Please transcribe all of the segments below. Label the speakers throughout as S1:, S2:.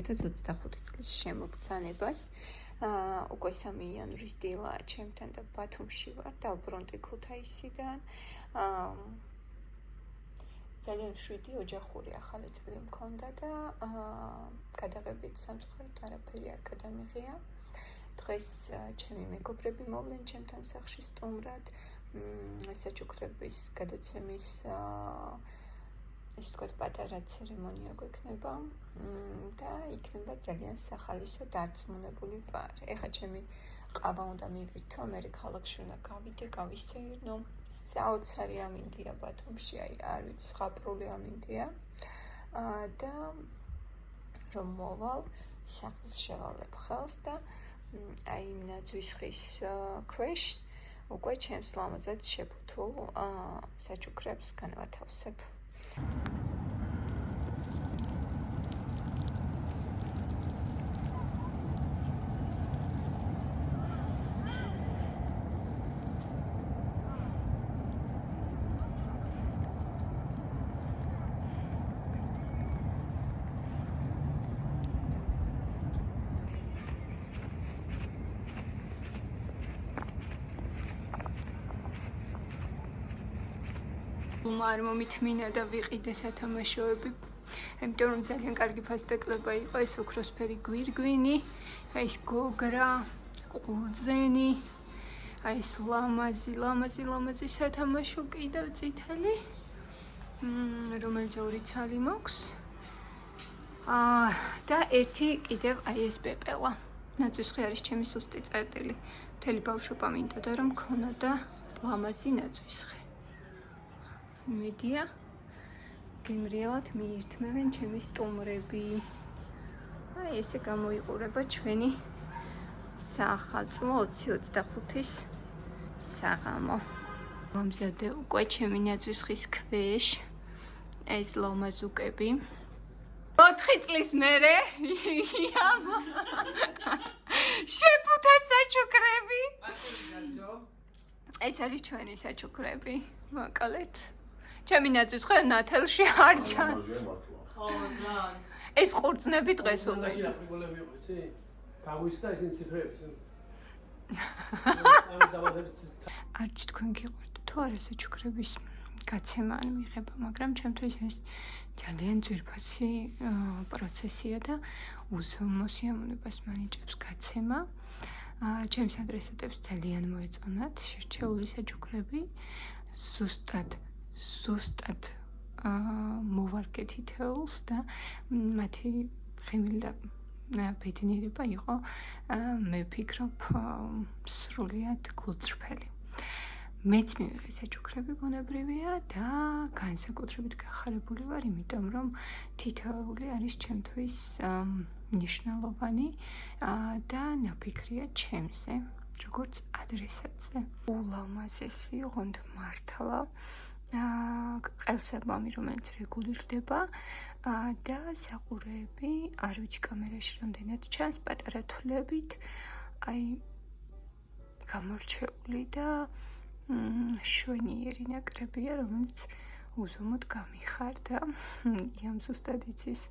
S1: 2025 წლის შემოგზანებას. უკვე 3 იანვრის დილა ჩემთან და ბათუმში ვარ, დავბრუნდი ქუთაისიდან. ძალიან შვიდი ოჯახური ახალი წელი მქონდა და გადაღებით სამწუხაროდ არაფერი არ გადამიღია. დღეს ჩემი მეგობრები მოვლენ ჩემთან სახლში სტუმრად. საჩუქრების გადაცემის ის თქვა პატარა ცერემონია გვექნება და იქნება ძალიან სახალისო დარწმუნებული ვარ. ეხლა ჩემი ყავა უნდა მივირთო, მე ქალაქში უნდა გავიდე, გავისეირნო. საოცარი ამინდია ბათუმში, არ ვიცი, ზღაპრული ამინდია. და რომ მოვალ, სახლს შევალებ ხელს და აი ნაძვის ხის ქვეშ უკვე ჩემს ლამაზად შეფუთულ საჩუქრებს განვათავსებ. არ მომითმინა და ვიყიდე სათამაშოები, იმიტომ რომ ძალიან კარგი ფასტეკლება იყო, ეს ოქროსფერი გვირგვინი, ეს გოგრა, ყურძენი, ეს ლამაზი სათამაშო კიდევ წითელი, რომელიც 2 ცალი მაქვს. და ერთი კიდევ აი ეს პეპელა. ნაძვისხი არის ჩემი სუსტი წერტილი. მთელი ბავშვობა მინდოდა რომ მქონოდა ლამაზი ნაძვისხი. მედია გემრიელად მიირთმევენ ჩემი სტუმრები. აი ესე გამოიყურება ჩვენი საახალწლო 2025-ის საღამო. მომზადე უკვე ჩემი ნაძვისხის ქვეშ ეს ლომაზუკები. 4 წლის მერე შეფუთა საჩუქრები. ეს არის ჩვენი საჩუქრები. მოკალეთ. ჩემი ნაძვისხი ნათელში არ ჩანს. ხო, ძალიან. ეს ყურძნები დღეს უყიდე. არჩი თქვენ გიყვართ თუ არა საჩუქრების გაცემა ან მიღება, მაგრამ ჩემთვის ეს ძალიან ძვირფასი პროცესია და უზომო სიამოვნებას მანიჭებს გაცემა. ჩემს ადრესატებს ძალიან მოეწონათ შერჩეული საჩუქრები. ზუსტად მოვარგე თითოეულს და მათი ღიმილი და ბედნიერება იყო, მე ვფიქრობ, სრულიად გულწრფელი. მეც მივიღე საჩუქრები ბუნებრივია და განსაკუთრებით გახარებული ვარ, იმიტომ რომ თითოეული არის ჩემთვის მნიშვნელოვანი და ნაფიქრია ჩემზე, როგორც ადრესატზე. ულამაზესი ოღონდ მართლა ყელსაბამი, რომელიც რეგულირდება და საყურეები, არ ვიცი კამერაში რამდენად ჩანს, პატარა თვლებით, აი გამორჩეული და შვენიერი ნაკრებია, რომელიც უზომოდ გამიხარდა. იამ ზუსტად იცის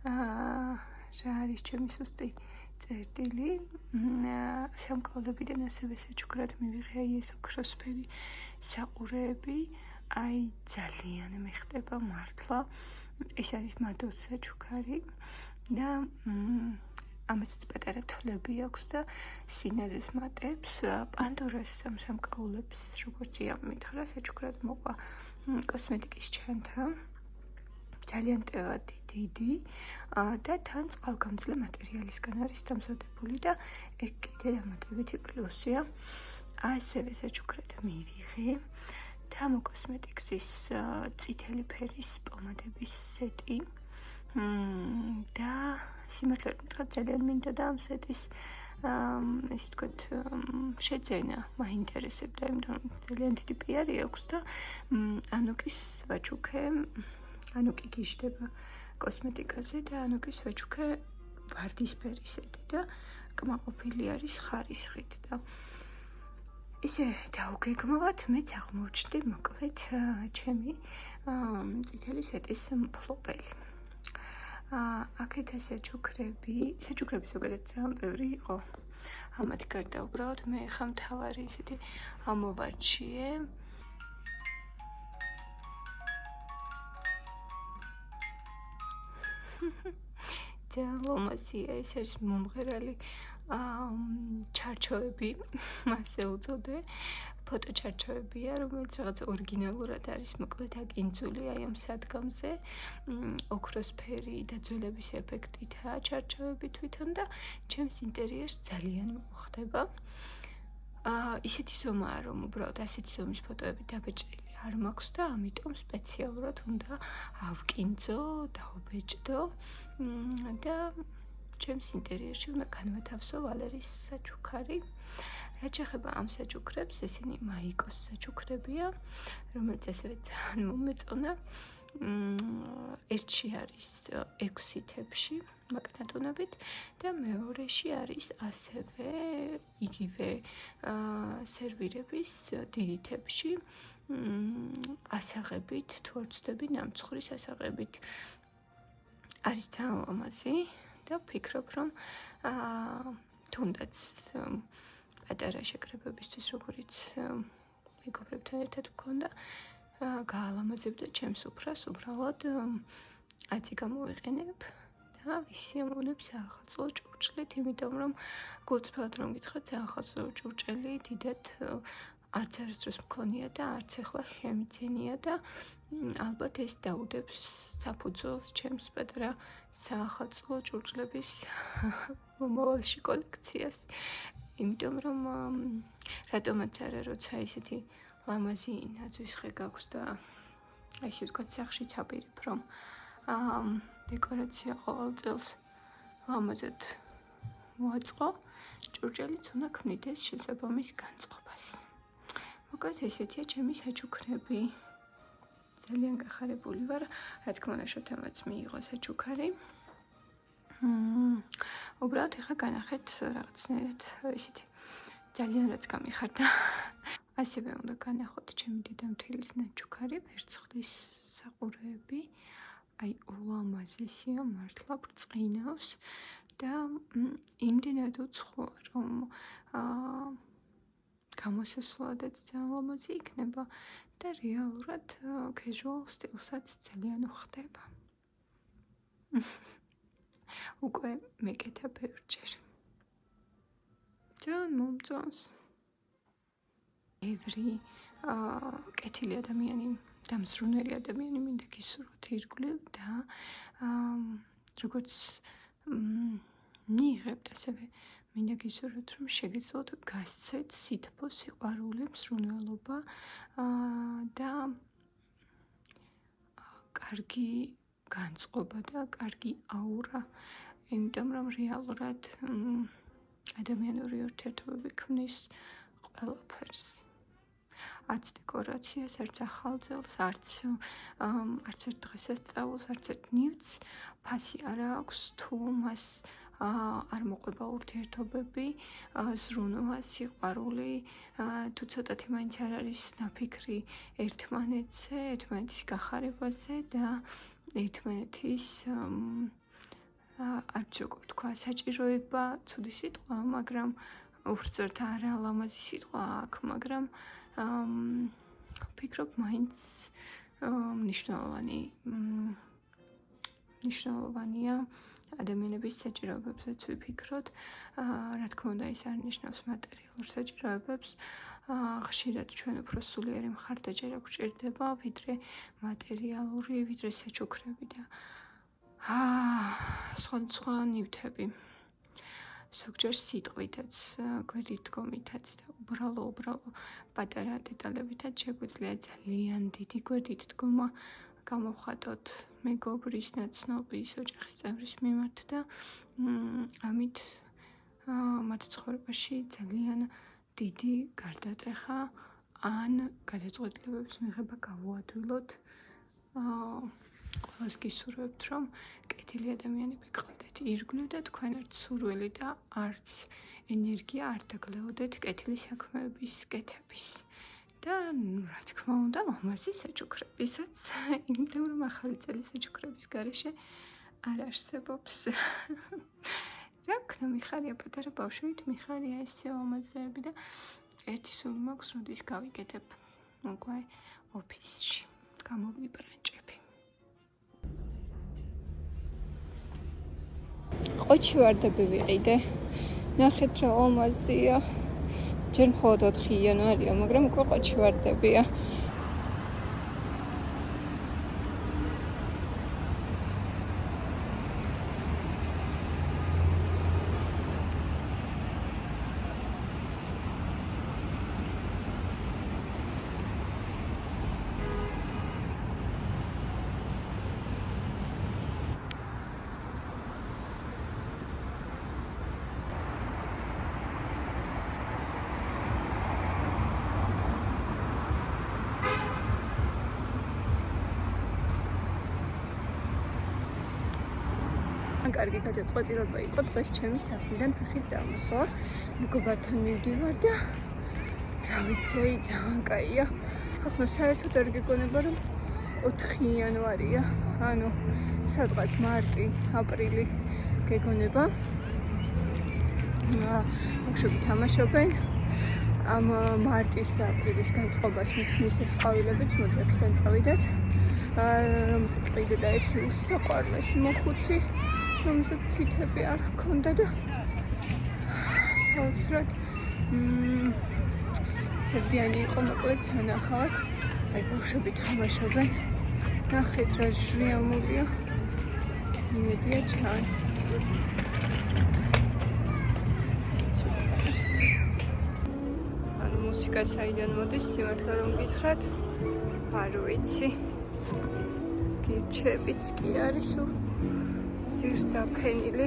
S1: რა არის ჩემი სუსტი წერტილი. სამკაულებიდან ასევე საჩუქრად მივიღე აი ეს ოქროსფერი საყურეები. აი ძალიან მეხტება მართლა. ეს არის მადოს საჩუქარი და ამასაც პატარა თვლები აქვს და სინაზეს მატებს. პანდორას სამკაულებს, როგორც იამ მითხრა, საჩუქრად მოყვა კოსმეტიკის ჩანთა. ძალიან ტევადი, დიდი და თან წყალგამძლე მატერიალისგან არის დამზადებული და ეგ კიდე დამატებითი პლუსია. ასევე საჩუქრად მივიღე თამო კოსმეტიკსის წითელი ფერის პომადების სეტი და სიმართლე გითხრათ ძალიან მინდოდა ამ სეტის ის თქვათ შეძენა მაინტერესებდა, იმიტომ რომ ძალიან დიდი პიარი აქვს და ანუკის ვაჩუქე, ანუკი გიждდება კოსმეტიკაზე და ანუკის ვაჩუქე ვარდისფერი სეტი და კმაყოფილი არის ხარისხით და ისე დაუგეგმავად მეც აღმოჩნდი მოკლედ ჩემი წითელი სეტის მფლობელი. აქეთ საჩუქრები ზოგადად ძალიან ბევრი იყო. ამათ გარდა უბრალოდ მე ხა მთავარი ისეთი ამოვარჩიე. ძალიან ლომაზია, ეს არის მომღერალი ჩარჩოები, ასე უწოდე. ფოტო ჩარჩოებია, რომელიც რაღაც ორიგინალურად არის მოკლედ აკინძული აი ამ სადგომზე. ოქროსფერი და ძველების ეფექტითაა ჩარჩოები თვითონ და ჩემს ინტერიერს ძალიან მოხდება. ისეთი ზომაა, რომ უბრალოდ ასეთი ზომის ფოტოები დაბეჭდილი არ მაქვს და ამიტომ სპეციალურად უნდა ავკინძო, დავბეჭდო და ჩემს ინტერიერში უნდა განვათავსო ვალერის საჩუქარი. რაც შეეხება ამ საჩუქრებს, ესენი მაიკოს საჩუქრებია, რომელიც ასევე ძალიან მომეწონა. ერთში არის 6 თებში მაგნატონებით და მეორეში არის ასევე იგივე სერვირების დიდი თებში ასაღებით, თუ არ ვცდები, ნამცხვრის ასაღებით. არის ძალიან ლამაზი და ვფიქრობ, რომ თუნდაც პატარა შეკრებებისთვის, როგორიც მეგობრებთან ერთად მქონდა, გაალამაზებდა ჩემს უფრას, უბრალოდ აწი გამოვიყენებ და ვისიამოვნებ საახალწლო ჭურჭლით, იმიტომ რომ გულწრფელად რომ გითხრათ, საახალწლო ჭურჭელი დიდად არც არასდროს მქონია და არც ახლა შემიძლენია და ალბათ ეს დაუდებს საფუძველს ჩემს პატარა საახალწლო ჭურჭლების მომავალში კოლექციას. იმიტომ რომ რატომაც არა, როცა ისეთი ლამაზი ნაძვის ხე გაქვს და ესე ვთქვათ, სახლში ცაპირებ, რომ დეკორაცია ყოველ წელს ლამაზად მოაწყო, ჭურჭელიც უნდა ქმნიდეს შესაბამის განწყობას. მოკლედ ესეთია ჩემი საჩუქრები. ძალიან გახარებული ვარ, რა თქმა უნდა, შოთამაც მიიღო საჩუქარი. უბრალოდ ეხა განახეთ რაღაცნაირად ისეთი ძალიან რაც გამიხარდა. ასევე უნდა განახოთ ჩემი დედამთილის ნაჩუქარი, ვერცხლის საყურეები. აი ულამაზესია, მართლა ბრწყინავს და იმდენად უცხოა, რომ გამოსასვლადაც ძალიან ლამაზი იქნება და რეალურად casual სტილსაც ძალიან უხდება. უკვე მეკეთა ბევრჯერ. ძალიან მომწონს. ბევრი კეთილი ადამიანი და მზრუნველი ადამიანი მინდა გისურვოთ ირგვლივ და როგორც მიიღებთ, ასევე მინდა გისურვოთ, რომ შეგეძლოთ გასცეთ სითბო, სიყვარული, მზრუნველობა და კარგი განწყობა და კარგი აურა, იმიტომ რომ რეალურად ადამიანური ურთიერთობები ქმნის ყველაფერს. არც დეკორაციას, არც ახალწელს, არც ერთ დღესასწაულს, არც ერთ ნივთს ფასი არ აქვს, თუ მას არ მოყვება ურთიერთობები, ზრუნვა, სიყვარული, თუ ცოტათი მაინც არ არის ნაფიქრი ერთმანეთზე, ერთმანეთის გახარებაზე და ერთმანეთის არც როგორ თქვა, საჭიროება, ცუდი სიტყვა, მაგრამ ურწრთ არა ლამაზი სიტყვა აქ, მაგრამ ვფიქრობ მაინც მნიშვნელოვანია ადამიანების საჭიროებებსაც ვიფიქროთ. რა თქმა უნდა, ის არ ნიშნავს მატერიალურ საჭიროებებს. ხშირად ჩვენ უფრო სულიერი მხარდაჭერა გვჭირდება, ვიდრე მატერიალური, ვიდრე საჩუქრები და სხვა ნივთები. ზოგჯერ სიტყვითაც, გვერდით დგომითაც და უბრალო პატარა დეტალებითაც შეგვიძლია ძალიან დიდი გვერდით დგომა გამოვხატოთ მეგობრის, ნაცნობის, ოჯახის წევრის მიმართ და ამით მათ ცხოვრებაში ძალიან დიდი გარდატეხა ან გადაწყვეტილებების მიღება გავუადვილოთ. ყველას გისურვებთ, რომ კეთილი ადამიანები გყავდეთ ირგვლივ და თქვენ არც სურვილი და არც ენერგია არ დაგლეოდეთ კეთილი საქმეების კეთების. და რა თქმა უნდა, ლამაზი საჩუქრებისაც, იმიტომ რომ ახალი წელი საჩუქრების გარეშე არ არსებობს. რა ქნა მიხარია პატარა ბავშვით, მიხარია ესე ომაზეები და ერთი სული მაქვს, როდის გავიკეთებ უკვე ოფისში. გამოვიბრანჭები. ყოჩი ვარდები ვიყიდე. ნახეთ რა ომაზია. ჯერ მხოლოდ 4 იანვარია, მაგრამ უკვე ყოჩი ვარდებია. კარგი გადაწყვეტილება იყო დღეს ჩემი სახლიდან ფეხით წამოსვლა. მეგობართან მივდივარ და რა ვიცი, ძალიან კაია. ახლა საერთოდ არ გეგონება რომ 4 იანვარია. ანუ სადღაც მარტი, აპრილი გეგონება. ბავშვები თამაშობენ. ამ მარტის და აპრილის განწყობას მისცეს ყვავილებიც, მოდი აქედან წავიდეთ. რომელსაც ყიდე და ერთი უსაყვარლესი მოხუცი. რომელსაც თითები არ ჰქონდა და საოცრად სევდიანი იყო, მოკლედ სანახავად. აი ბავშვები თამაშობენ. ნახეთ რა ჟრიამულია. იმედია ჩანს. ანუ მუსიკა საიდან მოდის, სიმართლე რომ გითხრათ, არ ვიცი. გირჩებიც კი არის ძირს დაფენილი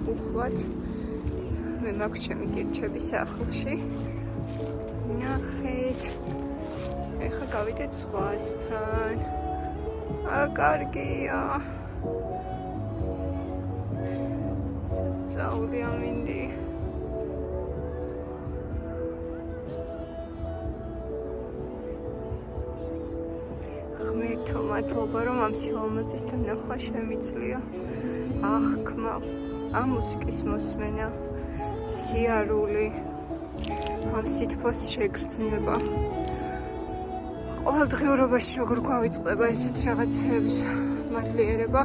S1: უხვად. მე მაქვს ჩემი გირჩები სახლში. ნახეთ. ეხლა გავიდეთ ზღვასთან. კარგია. სასწაული ამინდი. ღმერთო მადლობა რომ ამ სილამაზის დანახვა შემიძლია. ახკმა, ამ მუსიკის მოსმენა, სიარული, ამ სითბოს შეგრძნება. ყოველდღიურობაში როგორ გვავიწყდება ესეთ რაღაცების მადლიერება.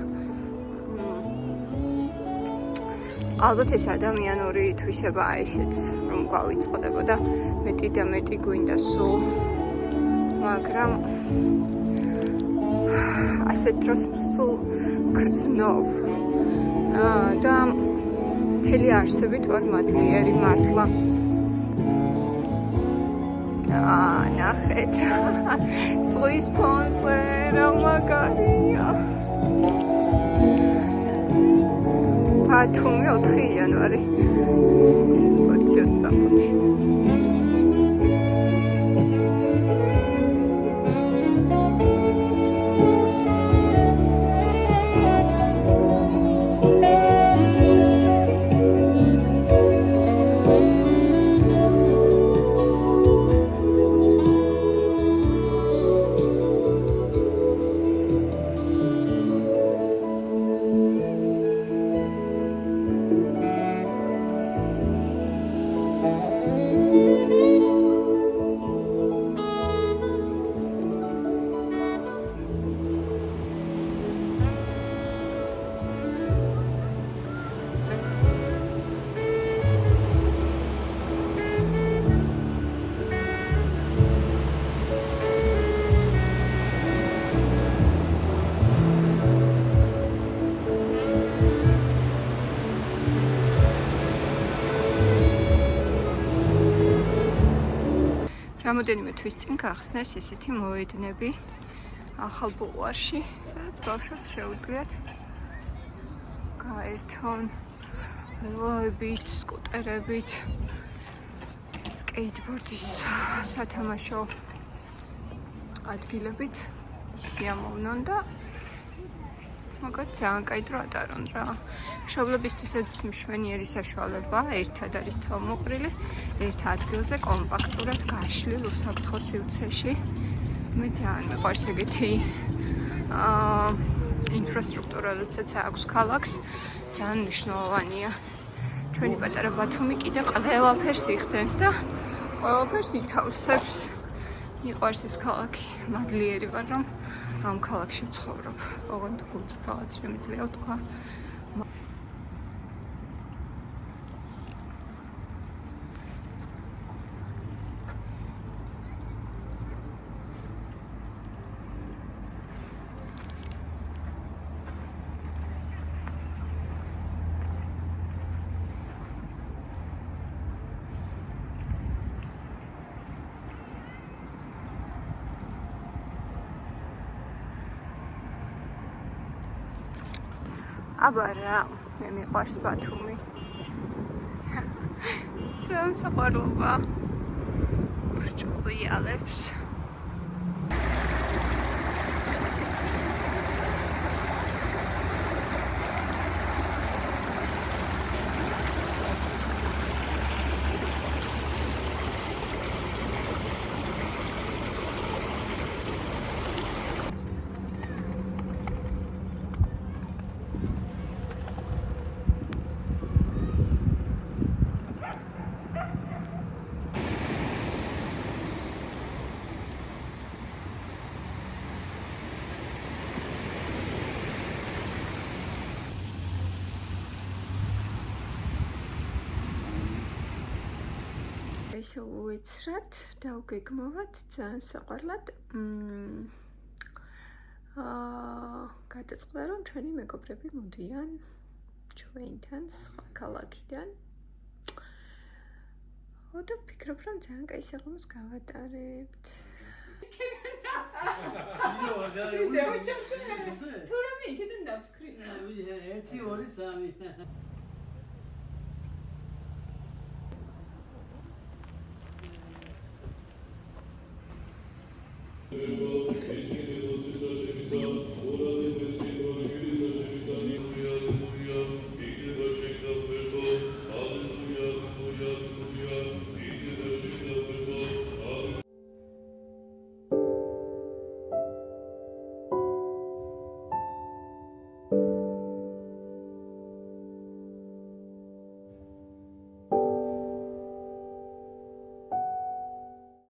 S1: ალბათ ეს ადამიანური თვისებაა ესეც, რომ გვავიწყდება მეტი და მეტი გვინდა სულ. მაგრამ ასეთ დროს სულ გრძნობ. და მთელი არსებით ვარ მადლიერი მართლა. ნახეთ. ზღვის ფონზე რა მაგარია. ბათუმი 4 იანვარი 2025. რამოდენიმე თვის წინ გახსნეს ესეთი მოედნები ახალ ბულვარში, სადაც ბავშვებს შეუძლიათ გაერთონ როლებით, სკუტერებით, სკეიტბორდის სათამაშო ადგილებით სიამოვნონ და მაგათ ძალიან კაი დრო ატარონ რა. მშობლებისთვისაც მშვენიერი საშუალება, ერთად არის თავმოყრილი, ერთ ადგილზე კომპაქტურად გაშლილ უსაფრთხო სივრცეში. მე ძალიან მიყვარს ეგეთი ინფრასტრუქტურა, როდესაც აქვს ქალაქს, ძალიან მნიშვნელოვანია. ჩვენი პატარა ბათუმი კიდე ყველაფერს იხდენს და ყველაფერს ითავსებს. მიყვარს ეს ქალაქი, მადლიერი ვარ, რომ ამ ქალაქში ვცხოვრობ. ოღონდ გულწრფელად შემიძლია ვთქვა. აბა რა, მე მიყვარს ბათუმი. ძალიან საყვარლობა. ბრჭყვიალებს. ესე უეცრად და უგეგმავად, ძალიან საყვარლად. გადაწყდა, რომ ჩვენი მეგობრები მოდიან ჩვენთან სხვა ქალაქიდან. და ვფიქრობ, რომ ძალიან კაი საღამოს გავატარებთ. თუ რამე იქიდან დავსკრინა. 1 2 3